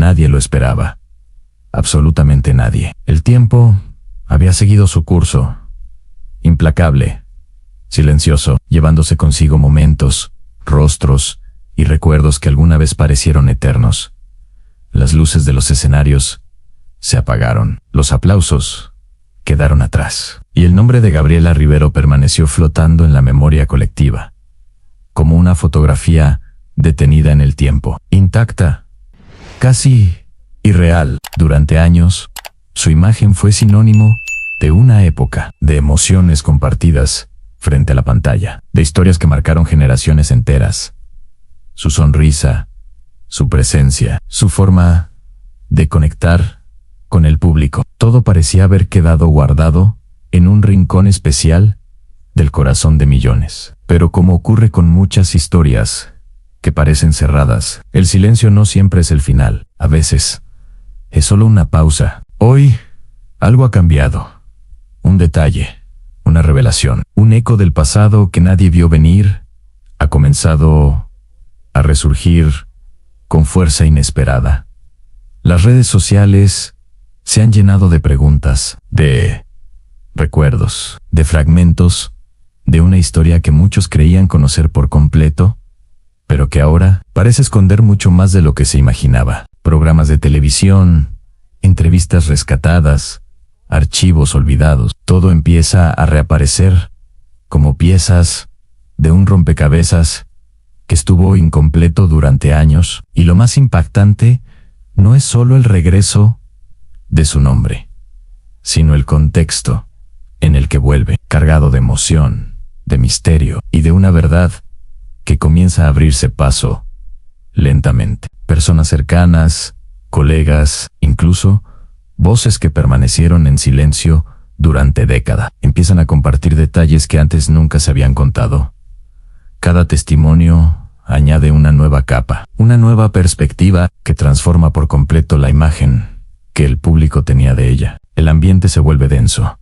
Nadie lo esperaba. Absolutamente nadie. El tiempo había seguido su curso, implacable, silencioso, llevándose consigo momentos, rostros y recuerdos que alguna vez parecieron eternos. Las luces de los escenarios se apagaron, los aplausos quedaron atrás, y el nombre de Gabriela Rivero permaneció flotando en la memoria colectiva, como una fotografía detenida en el tiempo, intacta, casi irreal. Durante años, su imagen fue sinónimo de una época, de emociones compartidas frente a la pantalla, de historias que marcaron generaciones enteras. Su sonrisa, su presencia, su forma de conectar con el público, todo parecía haber quedado guardado en un rincón especial del corazón de millones. Pero como ocurre con muchas historias que parecen cerradas, el silencio no siempre es el final. A veces es solo una pausa. Hoy, algo ha cambiado. Un detalle, una revelación, un eco del pasado que nadie vio venir, ha comenzado a resurgir con fuerza inesperada. Las redes sociales se han llenado de preguntas, de recuerdos, de fragmentos, de una historia que muchos creían conocer por completo, pero que ahora parece esconder mucho más de lo que se imaginaba. Programas de televisión, entrevistas rescatadas, archivos olvidados, todo empieza a reaparecer como piezas de un rompecabezas que estuvo incompleto durante años, y lo más impactante no es solo el regreso de su nombre, sino el contexto en el que vuelve, cargado de emoción, de misterio y de una verdad que comienza a abrirse paso lentamente. Personas cercanas, colegas, incluso voces que permanecieron en silencio durante décadas, empiezan a compartir detalles que antes nunca se habían contado. Cada testimonio añade una nueva capa, una nueva perspectiva que transforma por completo la imagen que el público tenía de ella. El ambiente se vuelve denso,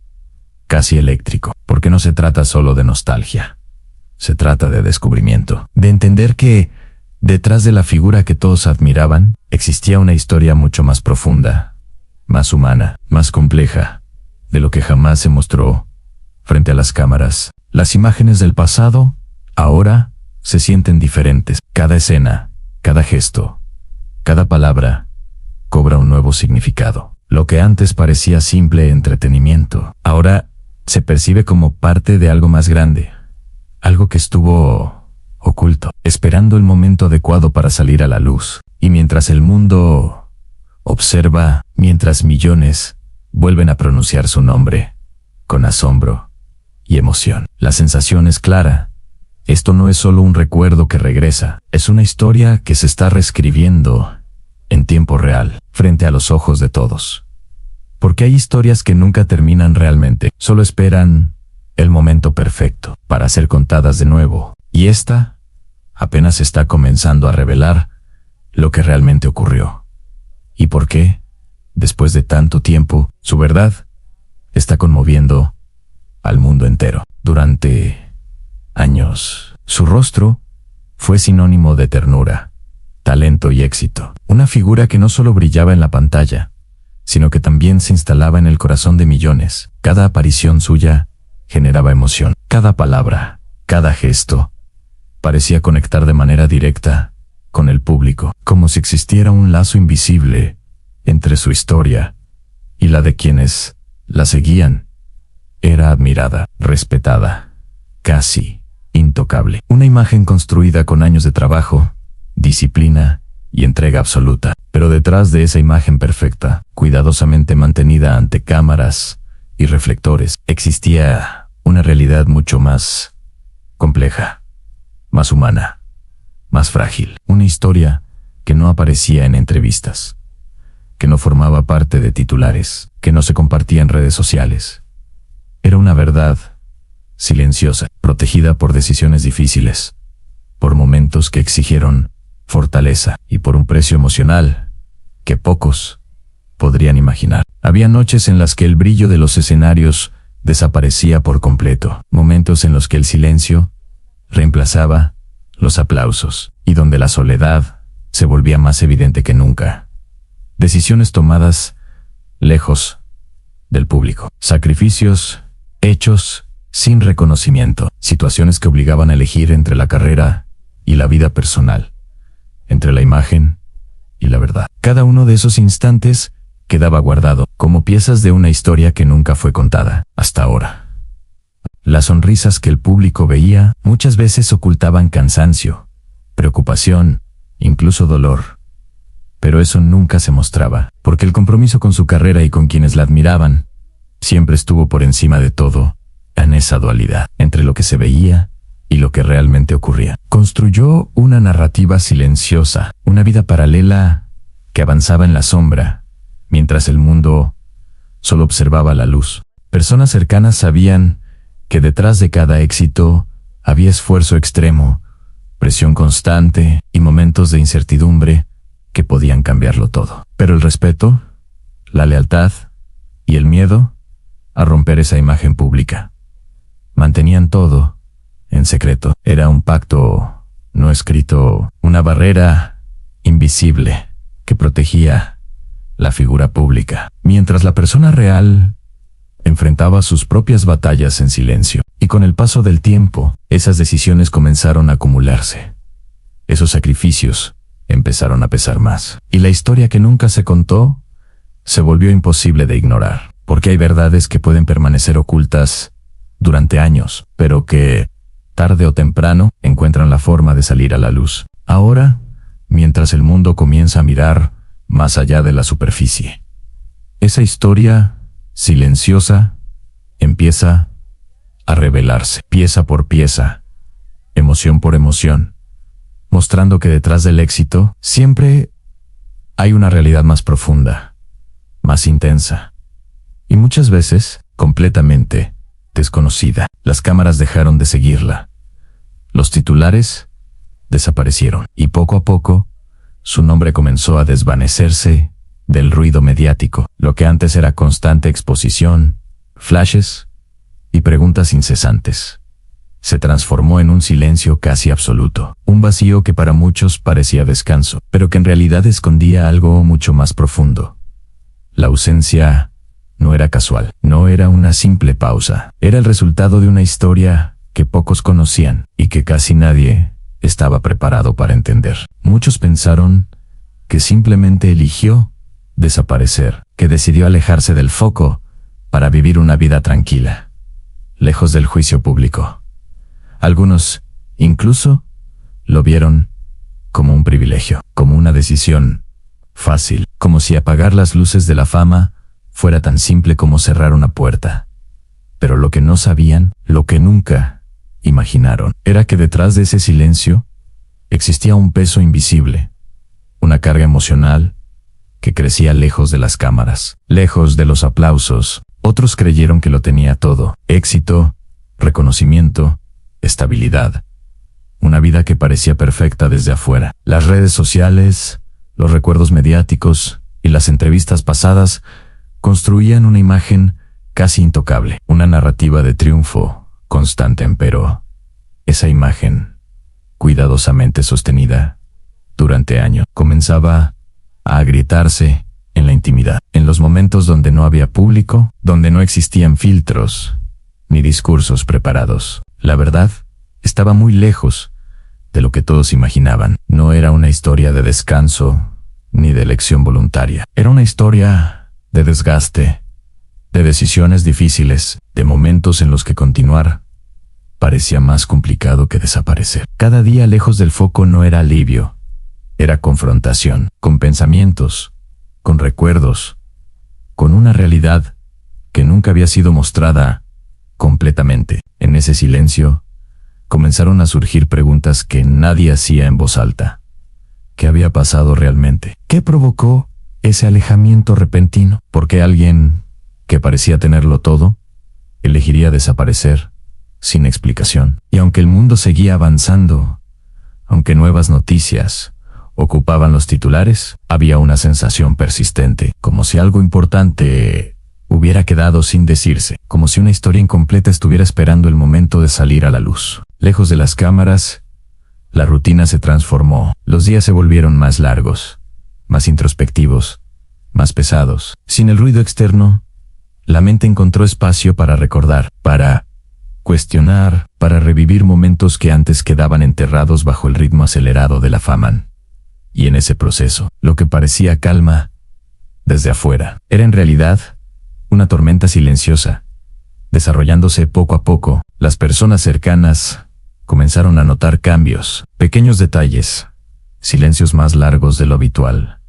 casi eléctrico, porque no se trata solo de nostalgia. Se trata de descubrimiento, de entender que detrás de la figura que todos admiraban, existía una historia mucho más profunda, más humana, más compleja, de lo que jamás se mostró frente a las cámaras. Las imágenes del pasado, ahora, se sienten diferentes. Cada escena, cada gesto, cada palabra, cobra un nuevo significado. Lo que antes parecía simple entretenimiento, ahora se percibe como parte de algo más grande, algo que estuvo oculto, esperando el momento adecuado para salir a la luz. Y mientras el mundo observa, mientras millones vuelven a pronunciar su nombre con asombro y emoción, la sensación es clara. Esto no es solo un recuerdo que regresa, es una historia que se está reescribiendo en tiempo real, frente a los ojos de todos. Porque hay historias que nunca terminan realmente, solo esperan el momento perfecto para ser contadas de nuevo. Y esta apenas está comenzando a revelar lo que realmente ocurrió. ¿Y por qué? Después de tanto tiempo, su verdad está conmoviendo al mundo entero. Durante años, su rostro fue sinónimo de ternura, talento y éxito. Una figura que no solo brillaba en la pantalla, sino que también se instalaba en el corazón de millones. Cada aparición suya generaba emoción. Cada palabra, cada gesto, parecía conectar de manera directa con el público, como si existiera un lazo invisible entre su historia y la de quienes la seguían. Era admirada, respetada, casi intocable. Una imagen construida con años de trabajo, disciplina y entrega absoluta. Pero detrás de esa imagen perfecta, cuidadosamente mantenida ante cámaras y reflectores, existía una realidad mucho más compleja, más humana, más frágil. Una historia que no aparecía en entrevistas, que no formaba parte de titulares, que no se compartía en redes sociales. Era una verdad silenciosa, protegida por decisiones difíciles, por momentos que exigieron fortaleza y por un precio emocional que pocos podrían imaginar. Había noches en las que el brillo de los escenarios desaparecía por completo, momentos en los que el silencio reemplazaba los aplausos y donde la soledad se volvía más evidente que nunca. decisiones tomadas lejos del público, sacrificios hechos sin reconocimiento, situaciones que obligaban a elegir entre la carrera y la vida personal, entre la imagen y la verdad. Cada uno de esos instantes quedaba guardado como piezas de una historia que nunca fue contada hasta ahora. Las sonrisas que el público veía muchas veces ocultaban cansancio, preocupación, incluso dolor. Pero eso nunca se mostraba, porque el compromiso con su carrera y con quienes la admiraban siempre estuvo por encima de todo, en esa dualidad entre lo que se veía y lo que realmente ocurría. Construyó una narrativa silenciosa, una vida paralela que avanzaba en la sombra, mientras el mundo solo observaba la luz. Personas cercanas sabían que detrás de cada éxito había esfuerzo extremo, presión constante y momentos de incertidumbre que podían cambiarlo todo. Pero el respeto, la lealtad y el miedo a romper esa imagen pública mantenían todo en secreto. Era un pacto no escrito, una barrera invisible que protegía la figura pública, mientras la persona real enfrentaba sus propias batallas en silencio. Y con el paso del tiempo, esas decisiones comenzaron a acumularse. Esos sacrificios empezaron a pesar más. Y la historia que nunca se contó se volvió imposible de ignorar, porque hay verdades que pueden permanecer ocultas durante años, pero que, tarde o temprano, encuentran la forma de salir a la luz. Ahora, mientras el mundo comienza a mirar más allá de la superficie, esa historia silenciosa empieza a revelarse, pieza por pieza, emoción por emoción, mostrando que detrás del éxito siempre hay una realidad más profunda, más intensa, y muchas veces completamente desconocida. Las cámaras dejaron de seguirla, los titulares desaparecieron, y poco a poco su nombre comenzó a desvanecerse del ruido mediático. Lo que antes era constante exposición, flashes y preguntas incesantes, se transformó en un silencio casi absoluto, un vacío que para muchos parecía descanso, pero que en realidad escondía algo mucho más profundo. La ausencia no era casual, no era una simple pausa, era el resultado de una historia que pocos conocían y que casi nadie estaba preparado para entender. Muchos pensaron que simplemente eligió desaparecer, que decidió alejarse del foco para vivir una vida tranquila, lejos del juicio público. Algunos, incluso, lo vieron como un privilegio, como una decisión fácil, como si apagar las luces de la fama fuera tan simple como cerrar una puerta. Pero lo que no sabían, lo que nunca imaginaron, era que detrás de ese silencio existía un peso invisible, una carga emocional que crecía lejos de las cámaras, lejos de los aplausos. Otros creyeron que lo tenía todo: éxito, reconocimiento, estabilidad. Una vida que parecía perfecta desde afuera. Las redes sociales, los recuerdos mediáticos y las entrevistas pasadas construían una imagen casi intocable, una narrativa de triunfo constante, pero esa imagen, cuidadosamente sostenida durante años, comenzaba a agrietarse en la intimidad, en los momentos donde no había público, donde no existían filtros ni discursos preparados. La verdad estaba muy lejos de lo que todos imaginaban. No era una historia de descanso ni de elección voluntaria. Era una historia de desgaste, de decisiones difíciles, de momentos en los que continuar parecía más complicado que desaparecer. Cada día lejos del foco no era alivio, era confrontación, con pensamientos, con recuerdos, con una realidad que nunca había sido mostrada completamente. En ese silencio comenzaron a surgir preguntas que nadie hacía en voz alta. ¿Qué había pasado realmente? ¿Qué provocó ese alejamiento repentino? ¿Por qué alguien que parecía tenerlo todo elegiría desaparecer sin explicación? Y aunque el mundo seguía avanzando, aunque nuevas noticias ocupaban los titulares, había una sensación persistente, como si algo importante hubiera quedado sin decirse, como si una historia incompleta estuviera esperando el momento de salir a la luz. Lejos de las cámaras, la rutina se transformó. Los días se volvieron más largos, más introspectivos, más pesados. Sin el ruido externo, la mente encontró espacio para recordar, para cuestionar, para revivir momentos que antes quedaban enterrados bajo el ritmo acelerado de la fama. Y en ese proceso, lo que parecía calma desde afuera, era en realidad una tormenta silenciosa. Desarrollándose poco a poco, las personas cercanas comenzaron a notar cambios, pequeños detalles, silencios más largos de lo habitual,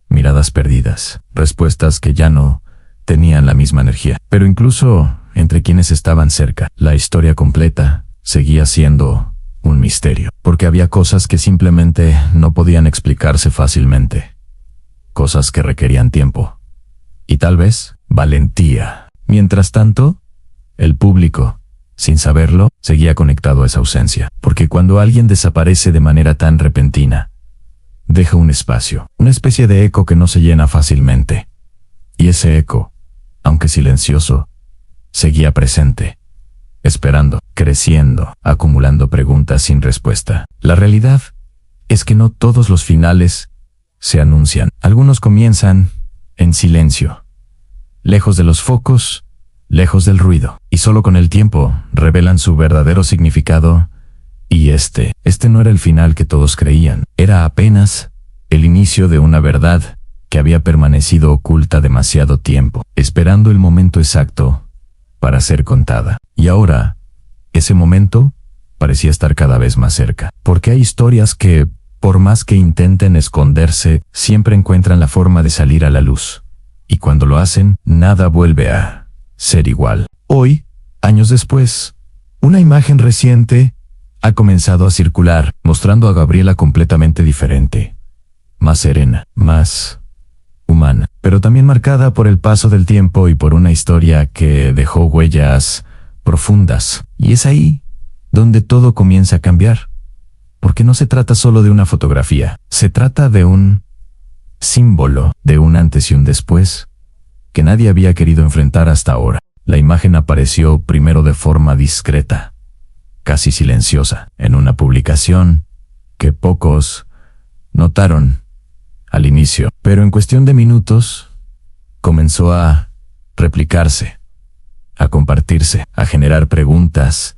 miradas perdidas, respuestas que ya no tenían la misma energía. Pero incluso entre quienes estaban cerca, la historia completa seguía siendo un misterio, porque había cosas que simplemente no podían explicarse fácilmente, cosas que requerían tiempo y tal vez valentía. Mientras tanto, el público, sin saberlo, seguía conectado a esa ausencia, porque cuando alguien desaparece de manera tan repentina, deja un espacio, una especie de eco que no se llena fácilmente. Y ese eco, aunque silencioso, seguía presente, esperando, creciendo, acumulando preguntas sin respuesta. La realidad es que no todos los finales se anuncian. Algunos comienzan en silencio, lejos de los focos, lejos del ruido, y solo con el tiempo revelan su verdadero significado. Y este no era el final que todos creían, era apenas el inicio de una verdad que había permanecido oculta demasiado tiempo, esperando el momento exacto para ser contada. Y ahora, ese momento parecía estar cada vez más cerca, porque hay historias que, por más que intenten esconderse, siempre encuentran la forma de salir a la luz. Y cuando lo hacen, nada vuelve a ser igual. Hoy, años después, una imagen reciente ha comenzado a circular, mostrando a Gabriela completamente diferente, más serena, más humana, pero también marcada por el paso del tiempo y por una historia que dejó huellas profundas. Y es ahí donde todo comienza a cambiar, porque no se trata solo de una fotografía, se trata de un símbolo, de un antes y un después, que nadie había querido enfrentar hasta ahora. La imagen apareció primero de forma discreta, casi silenciosa, en una publicación que pocos notaron al inicio, pero en cuestión de minutos comenzó a replicarse, a compartirse, a generar preguntas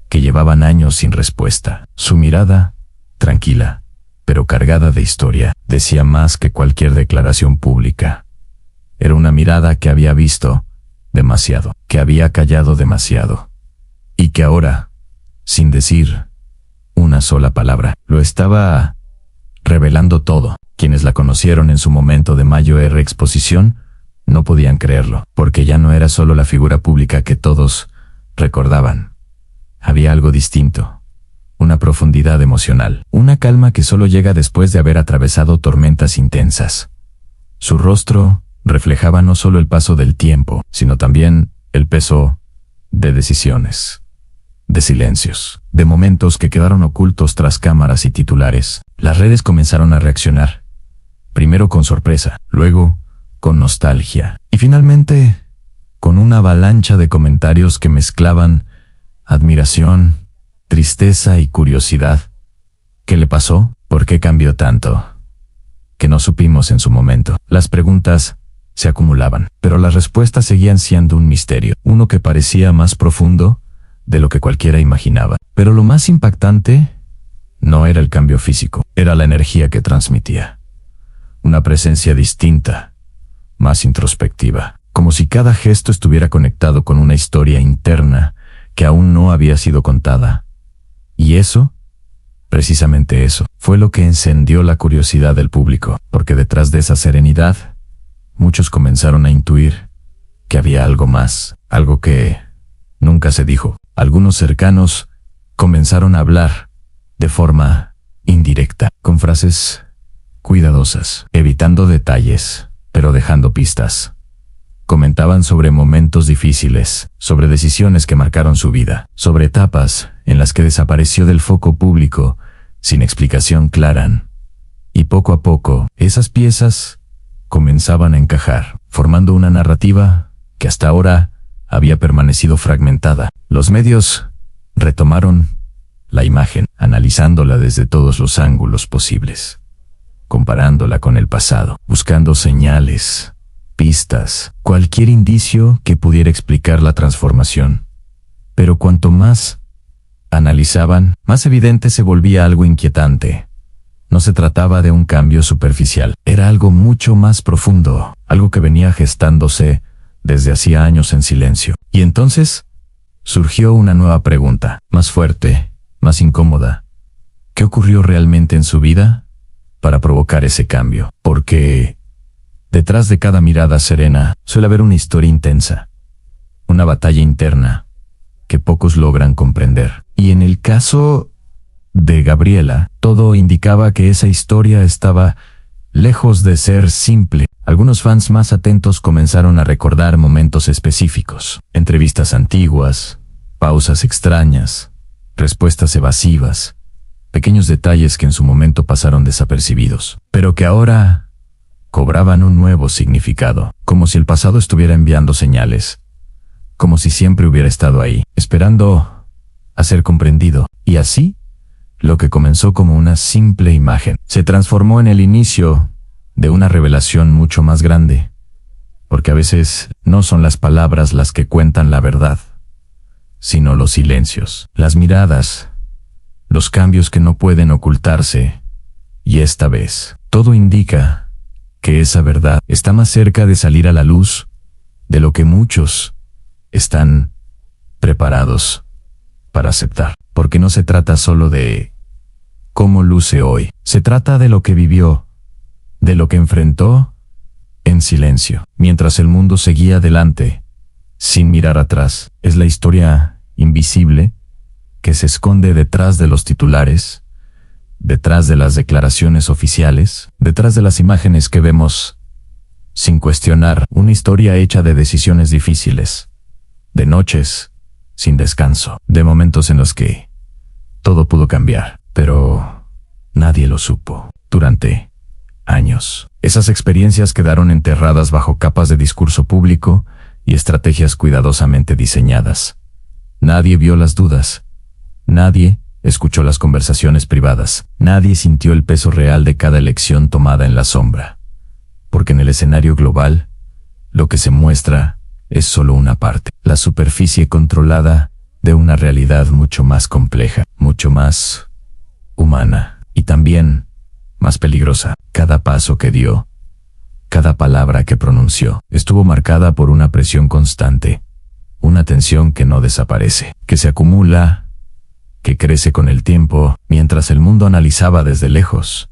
que llevaban años sin respuesta. Su mirada, tranquila, pero cargada de historia, decía más que cualquier declaración pública. Era una mirada que había visto demasiado, que había callado demasiado, y que ahora, sin decir una sola palabra, lo estaba revelando todo. Quienes la conocieron en su momento de Mayo R exposición no podían creerlo, porque ya no era solo la figura pública que todos recordaban. Había algo distinto, una profundidad emocional, una calma que solo llega después de haber atravesado tormentas intensas. Su rostro reflejaba no solo el paso del tiempo, sino también el peso de decisiones, de silencios, de momentos que quedaron ocultos tras cámaras y titulares. Las redes comenzaron a reaccionar, primero con sorpresa, luego con nostalgia, y finalmente con una avalancha de comentarios que mezclaban admiración, tristeza y curiosidad. ¿Qué le pasó? ¿Por qué cambió tanto? Que no supimos en su momento. Las preguntas se acumulaban, pero las respuestas seguían siendo un misterio, uno que parecía más profundo de lo que cualquiera imaginaba. Pero lo más impactante no era el cambio físico, era la energía que transmitía. Una presencia distinta, más introspectiva, como si cada gesto estuviera conectado con una historia interna que aún no había sido contada. Y eso, precisamente eso, fue lo que encendió la curiosidad del público, porque detrás de esa serenidad, muchos comenzaron a intuir que había algo más, algo que nunca se dijo. Algunos cercanos comenzaron a hablar de forma indirecta, con frases cuidadosas, evitando detalles, pero dejando pistas. Comentaban sobre momentos difíciles, sobre decisiones que marcaron su vida, sobre etapas en las que desapareció del foco público sin explicación clara. Y poco a poco, esas piezas comenzaban a encajar, formando una narrativa que hasta ahora había permanecido fragmentada. Los medios retomaron la imagen, analizándola desde todos los ángulos posibles. comparándola con el pasado, buscando señales, pistas, cualquier indicio que pudiera explicar la transformación. Pero cuanto más analizaban, más evidente se volvía algo inquietante. No se trataba de un cambio superficial, era algo mucho más profundo, algo que venía gestándose desde hacía años en silencio. Y entonces surgió una nueva pregunta, más fuerte, más incómoda. ¿Qué ocurrió realmente en su vida para provocar ese cambio? Porque detrás de cada mirada serena suele haber una historia intensa, una batalla interna que pocos logran comprender. Y en el caso de Gabriela, todo indicaba que esa historia estaba lejos de ser simple. Algunos fans más atentos comenzaron a recordar momentos específicos, entrevistas antiguas, pausas extrañas, respuestas evasivas, pequeños detalles que en su momento pasaron desapercibidos, pero que ahora cobraban un nuevo significado, como si el pasado estuviera enviando señales, como si siempre hubiera estado ahí, esperando a ser comprendido. Y así, lo que comenzó como una simple imagen se transformó en el inicio de una revelación mucho más grande, porque a veces no son las palabras las que cuentan la verdad, sino los silencios, las miradas, los cambios que no pueden ocultarse. Y esta vez, todo indica que esa verdad está más cerca de salir a la luz de lo que muchos están preparados para aceptar, porque no se trata solo de cómo luce hoy, se trata de lo que vivió, de lo que enfrentó en silencio, mientras el mundo seguía adelante, sin mirar atrás. Es la historia invisible que se esconde detrás de los titulares, detrás de las declaraciones oficiales, detrás de las imágenes que vemos sin cuestionar, una historia hecha de decisiones difíciles, de noches sin descanso, de momentos en los que todo pudo cambiar, pero nadie lo supo. Durante años, esas experiencias quedaron enterradas bajo capas de discurso público y estrategias cuidadosamente diseñadas. Nadie vio las dudas, nadie escuchó las conversaciones privadas, nadie sintió el peso real de cada elección tomada en la sombra, porque en el escenario global, lo que se muestra es solo una parte, la superficie controlada de una realidad mucho más compleja, mucho más humana y también más peligrosa. Cada paso que dio, cada palabra que pronunció, estuvo marcada por una presión constante, una tensión que no desaparece, que se acumula, que crece con el tiempo. Mientras el mundo analizaba desde lejos,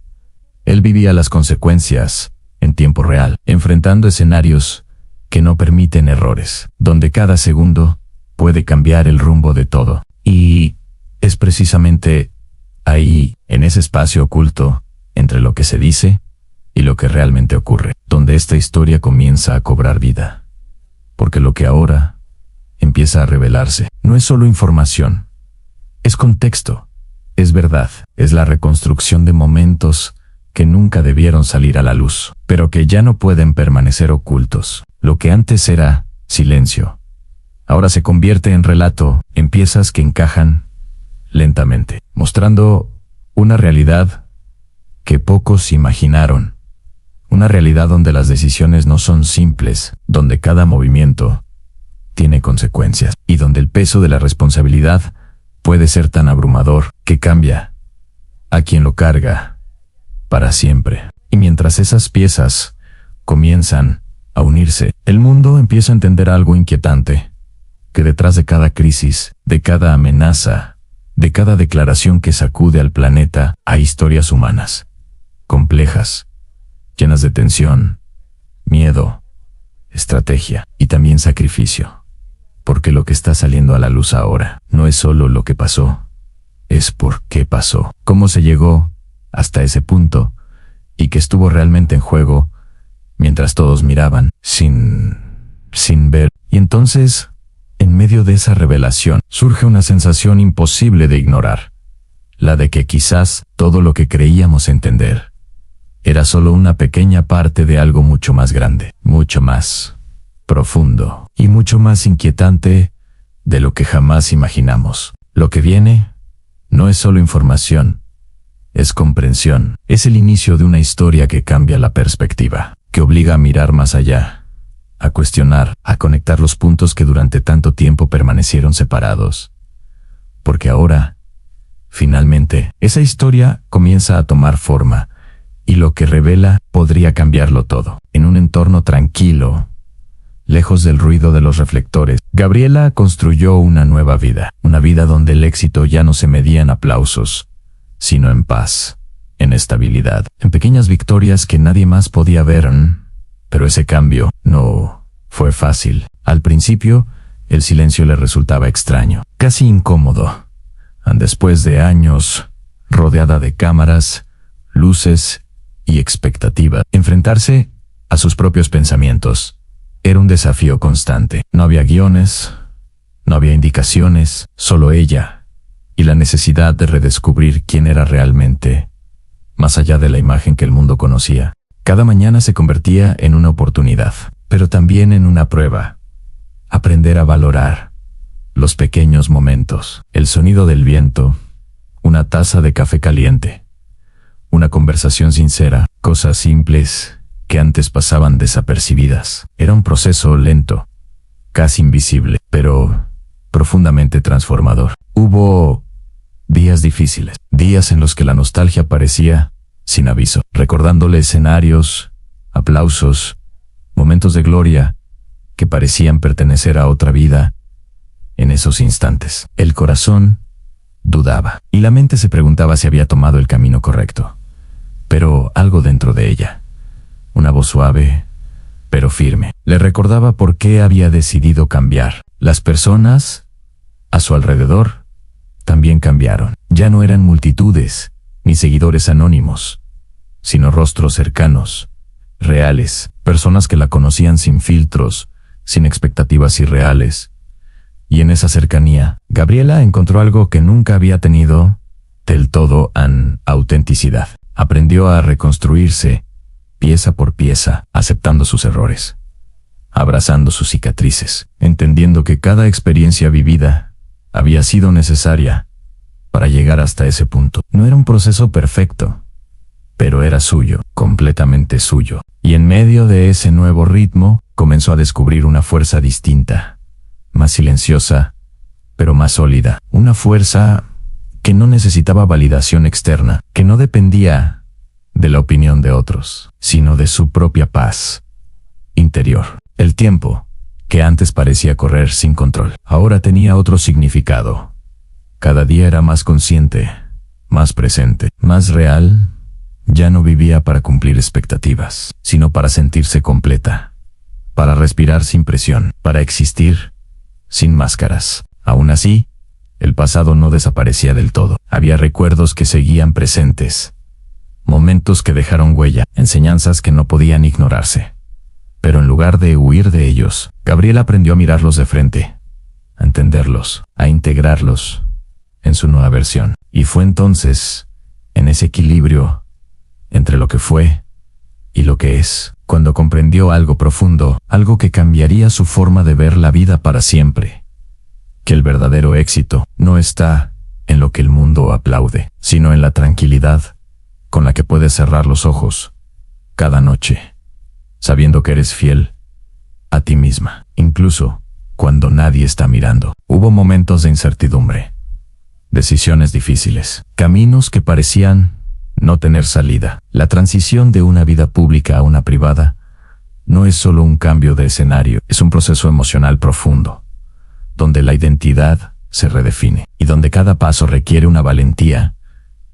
él vivía las consecuencias en tiempo real, enfrentando escenarios que no permiten errores, donde cada segundo puede cambiar el rumbo de todo. Y es precisamente ahí, en ese espacio oculto, entre lo que se dice y lo que realmente ocurre, donde esta historia comienza a cobrar vida. Porque lo que ahora empieza a revelarse no es solo información, es contexto, es verdad, es la reconstrucción de momentos que nunca debieron salir a la luz, pero que ya no pueden permanecer ocultos. Lo que antes era silencio, ahora se convierte en relato, en piezas que encajan lentamente, mostrando una realidad que pocos imaginaron, una realidad donde las decisiones no son simples, donde cada movimiento tiene consecuencias, y donde el peso de la responsabilidad puede ser tan abrumador que cambia a quien lo carga para siempre. Y mientras esas piezas comienzan a unirse, el mundo empieza a entender algo inquietante, que detrás de cada crisis, de cada amenaza, de cada declaración que sacude al planeta, hay historias humanas, complejas, llenas de tensión, miedo, estrategia y también sacrificio. Porque lo que está saliendo a la luz ahora no es solo lo que pasó, es por qué pasó, cómo se llegó hasta ese punto y qué estuvo realmente en juego mientras todos miraban sin ver. Y entonces, en medio de esa revelación, surge una sensación imposible de ignorar, la de que quizás todo lo que creíamos entender era solo una pequeña parte de algo mucho más grande, mucho más profundo y mucho más inquietante de lo que jamás imaginamos. Lo que viene no es solo información, es comprensión. Es el inicio de una historia que cambia la perspectiva, que obliga a mirar más allá, a cuestionar, a conectar los puntos que durante tanto tiempo permanecieron separados. Porque ahora, finalmente, esa historia comienza a tomar forma, y lo que revela podría cambiarlo todo. En un entorno tranquilo, lejos del ruido de los reflectores, Gabriela construyó una nueva vida, una vida donde el éxito ya no se medía en aplausos, sino en paz, en estabilidad, en pequeñas victorias que nadie más podía ver. Pero ese cambio no fue fácil. Al principio, el silencio le resultaba extraño, casi incómodo. Después de años, rodeada de cámaras, luces y expectativa, enfrentarse a sus propios pensamientos era un desafío constante. No había guiones, no había indicaciones, solo ella y la necesidad de redescubrir quién era realmente, más allá de la imagen que el mundo conocía. Cada mañana se convertía en una oportunidad, pero también en una prueba. Aprender a valorar los pequeños momentos, el sonido del viento, una taza de café caliente, una conversación sincera, cosas simples que antes pasaban desapercibidas. Era un proceso lento, casi invisible, pero profundamente transformador. Hubo días difíciles, días en los que la nostalgia aparecía sin aviso, recordándole escenarios, aplausos, momentos de gloria que parecían pertenecer a otra vida. En esos instantes, el corazón dudaba y la mente se preguntaba si había tomado el camino correcto. Pero algo dentro de ella, una voz suave, pero firme, le recordaba por qué había decidido cambiar. Las personas a su alrededor también cambiaron. Ya no eran multitudes, ni seguidores anónimos, sino rostros cercanos, reales, personas que la conocían sin filtros, sin expectativas irreales. Y en esa cercanía, Gabriela encontró algo que nunca había tenido del todo: autenticidad. Aprendió a reconstruirse, pieza por pieza, aceptando sus errores, abrazando sus cicatrices, entendiendo que cada experiencia vivida había sido necesaria para llegar hasta ese punto. No era un proceso perfecto, pero era suyo, completamente suyo. Y en medio de ese nuevo ritmo, comenzó a descubrir una fuerza distinta, más silenciosa, pero más sólida. Una fuerza que no necesitaba validación externa, que no dependía de la opinión de otros, sino de su propia paz interior. El tiempo, que antes parecía correr sin control, ahora tenía otro significado. Cada día era más consciente, más presente, más real. Ya no vivía para cumplir expectativas, sino para sentirse completa, para respirar sin presión, para existir sin máscaras. Aún así, el pasado no desaparecía del todo. Había recuerdos que seguían presentes, momentos que dejaron huella, enseñanzas que no podían ignorarse. Pero en lugar de huir de ellos, Gabriela aprendió a mirarlos de frente, a entenderlos, a integrarlos en su nueva versión. Y fue entonces, en ese equilibrio entre lo que fue y lo que es, cuando comprendió algo profundo, algo que cambiaría su forma de ver la vida para siempre. Que el verdadero éxito no está en lo que el mundo aplaude, sino en la tranquilidad con la que puedes cerrar los ojos cada noche, sabiendo que eres fiel a ti misma, incluso cuando nadie está mirando. Hubo momentos de incertidumbre, decisiones difíciles, caminos que parecían no tener salida. La transición de una vida pública a una privada no es solo un cambio de escenario, es un proceso emocional profundo, donde la identidad se redefine y donde cada paso requiere una valentía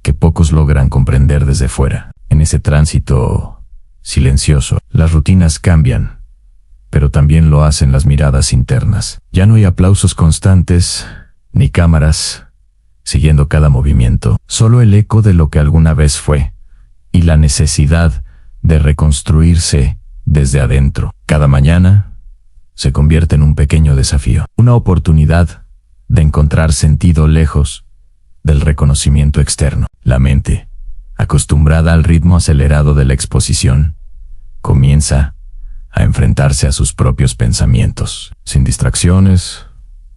que pocos logran comprender desde fuera. En ese tránsito silencioso, las rutinas cambian, pero también lo hacen las miradas internas. Ya no hay aplausos constantes, ni cámaras siguiendo cada movimiento, solo el eco de lo que alguna vez fue, y la necesidad de reconstruirse desde adentro. Cada mañana se convierte en un pequeño desafío, una oportunidad de encontrar sentido lejos del reconocimiento externo. La mente, acostumbrada al ritmo acelerado de la exposición, comienza a enfrentarse a sus propios pensamientos, sin distracciones,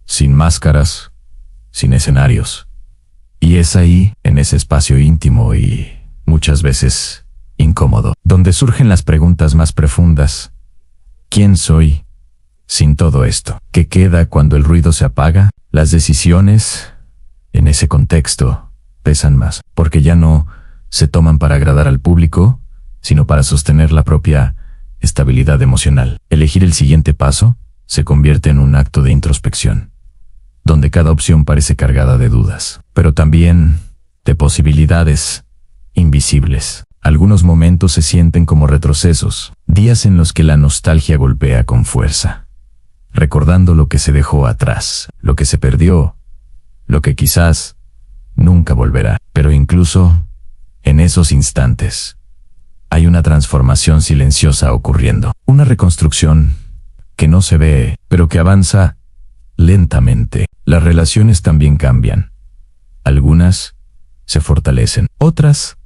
sin máscaras, sin escenarios. Y es ahí, en ese espacio íntimo y muchas veces incómodo, donde surgen las preguntas más profundas. ¿Quién soy sin todo esto? ¿Qué queda cuando el ruido se apaga? Las decisiones, en ese contexto, pesan más, porque ya no se toman para agradar al público, sino para sostener la propia estabilidad emocional. Elegir el siguiente paso se convierte en un acto de introspección, donde cada opción parece cargada de dudas, pero también de posibilidades invisibles. Algunos momentos se sienten como retrocesos, días en los que la nostalgia golpea con fuerza, recordando lo que se dejó atrás, lo que se perdió, lo que quizás nunca volverá. Pero incluso en esos instantes, hay una transformación silenciosa ocurriendo, una reconstrucción que no se ve, pero que avanza lentamente. Las relaciones también cambian. Algunas se fortalecen, otras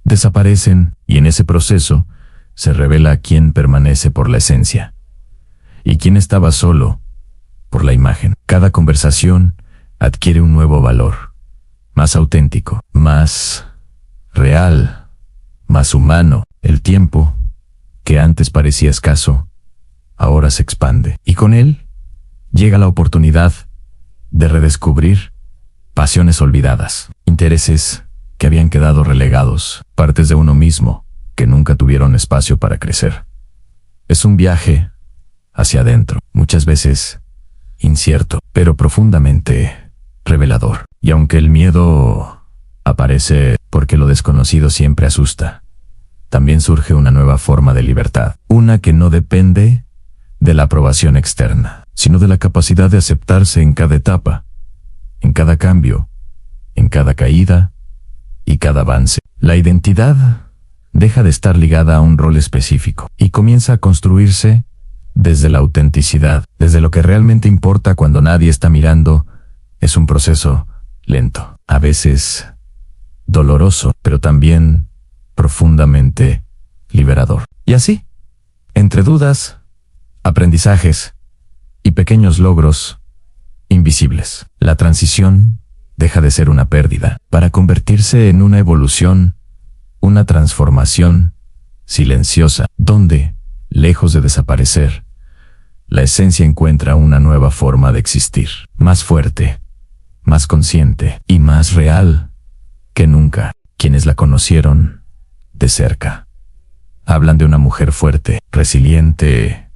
desaparecen, y en ese proceso se revela quién permanece por la esencia y quién estaba solo por la imagen. Cada conversación adquiere un nuevo valor, más auténtico, más real, más humano. El tiempo, que antes parecía escaso, ahora se expande, y con él llega la oportunidad de redescubrir pasiones olvidadas, intereses que habían quedado relegados, partes de uno mismo que nunca tuvieron espacio para crecer. Es un viaje hacia adentro, muchas veces incierto, pero profundamente revelador. Y aunque el miedo aparece porque lo desconocido siempre asusta, también surge una nueva forma de libertad, una que no depende de la aprobación externa, sino de la capacidad de aceptarse en cada etapa, en cada cambio, en cada caída y cada avance. La identidad deja de estar ligada a un rol específico y comienza a construirse desde la autenticidad, desde lo que realmente importa cuando nadie está mirando. Es un proceso lento, a veces doloroso, pero también profundamente liberador. Y así, entre dudas, aprendizajes y pequeños logros invisibles, la transición deja de ser una pérdida para convertirse en una evolución, una transformación silenciosa, donde, lejos de desaparecer, la esencia encuentra una nueva forma de existir, más fuerte, más consciente y más real que nunca. Quienes la conocieron de cerca hablan de una mujer fuerte, resiliente,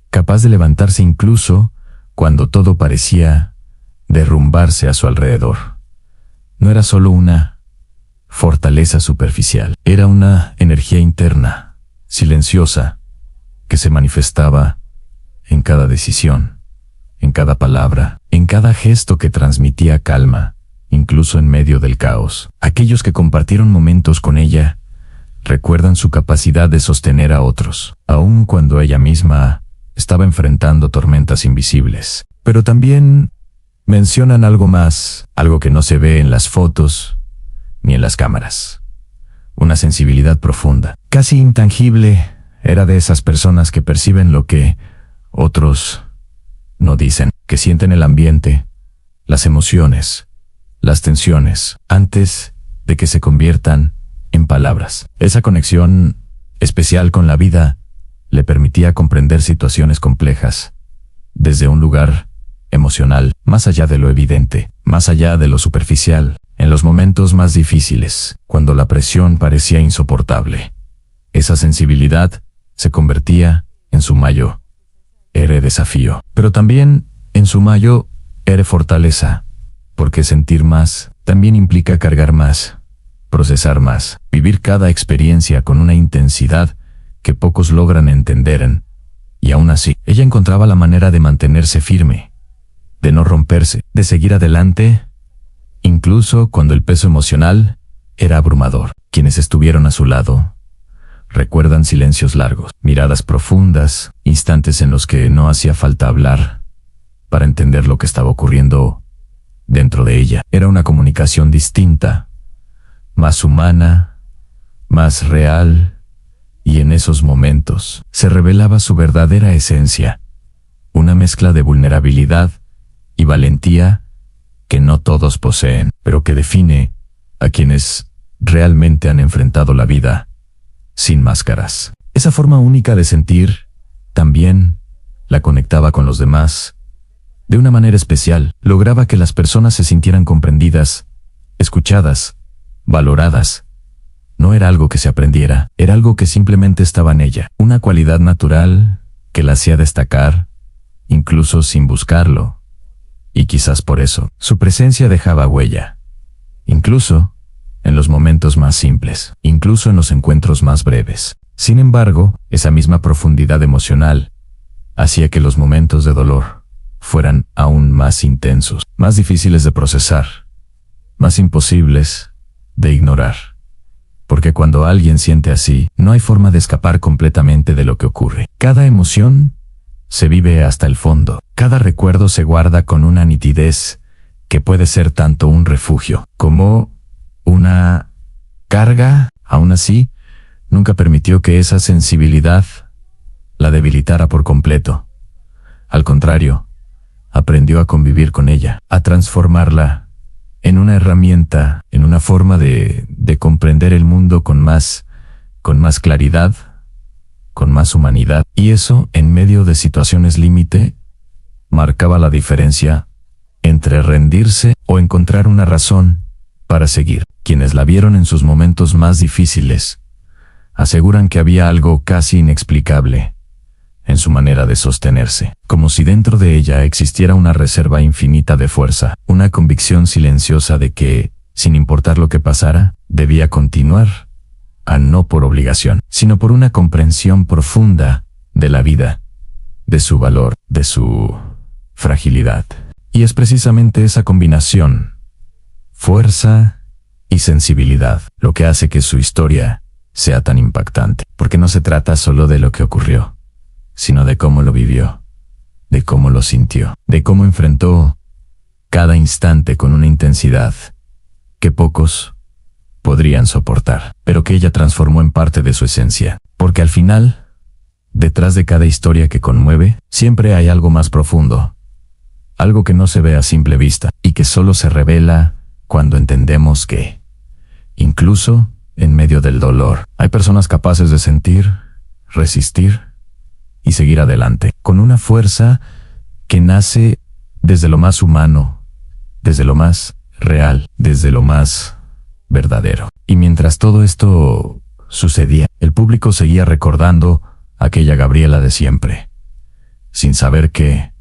capaz de levantarse incluso cuando todo parecía derrumbarse a su alrededor. No era solo una fortaleza superficial, era una energía interna, silenciosa, que se manifestaba en cada decisión, en cada palabra, en cada gesto que transmitía calma, incluso en medio del caos. Aquellos que compartieron momentos con ella recuerdan su capacidad de sostener a otros, aun cuando ella misma estaba enfrentando tormentas invisibles. Pero también mencionan algo más, algo que no se ve en las fotos ni en las cámaras. Una sensibilidad profunda, casi intangible. Era de esas personas que perciben lo que otros no dicen, que sienten el ambiente, las emociones, las tensiones, antes de que se conviertan en palabras. Esa conexión especial con la vida le permitía comprender situaciones complejas desde un lugar emocional, más allá de lo evidente, más allá de lo superficial, en los momentos más difíciles, cuando la presión parecía insoportable. Esa sensibilidad se convertía en su mayor desafío, pero también en su mayor fortaleza, porque sentir más también implica cargar más, procesar más, vivir cada experiencia con una intensidad que pocos logran entender. Y aún así, ella encontraba la manera de mantenerse firme, de no romperse, de seguir adelante, incluso cuando el peso emocional era abrumador. Quienes estuvieron a su lado recuerdan silencios largos, miradas profundas, instantes en los que no hacía falta hablar para entender lo que estaba ocurriendo dentro de ella. Era una comunicación distinta, más humana, más real, y en esos momentos se revelaba su verdadera esencia, una mezcla de vulnerabilidad y valentía que no todos poseen, pero que define a quienes realmente han enfrentado la vida sin máscaras. Esa forma única de sentir también la conectaba con los demás de una manera especial. Lograba que las personas se sintieran comprendidas, escuchadas, valoradas. No era algo que se aprendiera, era algo que simplemente estaba en ella, una cualidad natural que la hacía destacar, incluso sin buscarlo. Y quizás por eso, su presencia dejaba huella, incluso en los momentos más simples, incluso en los encuentros más breves. Sin embargo, esa misma profundidad emocional hacía que los momentos de dolor fueran aún más intensos, más difíciles de procesar, más imposibles de ignorar. Porque cuando alguien siente así, no hay forma de escapar completamente de lo que ocurre. Cada emoción se vive hasta el fondo. Cada recuerdo se guarda con una nitidez que puede ser tanto un refugio como una carga. Aún así, nunca permitió que esa sensibilidad la debilitara por completo. Al contrario, aprendió a convivir con ella, a transformarla en una herramienta, en una forma de comprender el mundo con más claridad, con más humanidad. Y eso, en medio de situaciones límite, marcaba la diferencia entre rendirse o encontrar una razón para seguir. Quienes la vieron en sus momentos más difíciles aseguran que había algo casi inexplicable en su manera de sostenerse, como si dentro de ella existiera una reserva infinita de fuerza, una convicción silenciosa de que, sin importar lo que pasara, debía continuar, no por obligación, sino por una comprensión profunda de la vida, de su valor, de su fragilidad. Y es precisamente esa combinación, fuerza y sensibilidad, lo que hace que su historia sea tan impactante, porque no se trata solo de lo que ocurrió, sino de cómo lo vivió, de cómo lo sintió, de cómo enfrentó cada instante con una intensidad que pocos podrían soportar, pero que ella transformó en parte de su esencia, porque al final, detrás de cada historia que conmueve, siempre hay algo más profundo, algo que no se ve a simple vista y que solo se revela cuando entendemos que, incluso en medio del dolor, hay personas capaces de sentir, resistir y seguir adelante, con una fuerza que nace desde lo más humano, desde lo más real, desde lo más verdadero. Y mientras todo esto sucedía, el público seguía recordando a aquella Gabriela de siempre, sin saber que,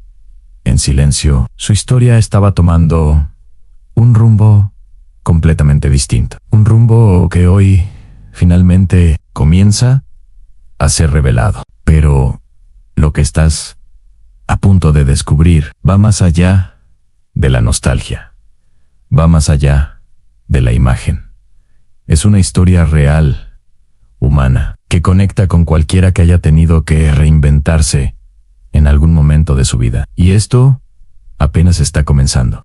en silencio, su historia estaba tomando un rumbo completamente distinto. Un rumbo que hoy, finalmente, comienza a ser revelado. Pero lo que estás a punto de descubrir va más allá de la nostalgia, va más allá de la imagen. Es una historia real, humana, que conecta con cualquiera que haya tenido que reinventarse en algún momento de su vida. Y esto apenas está comenzando.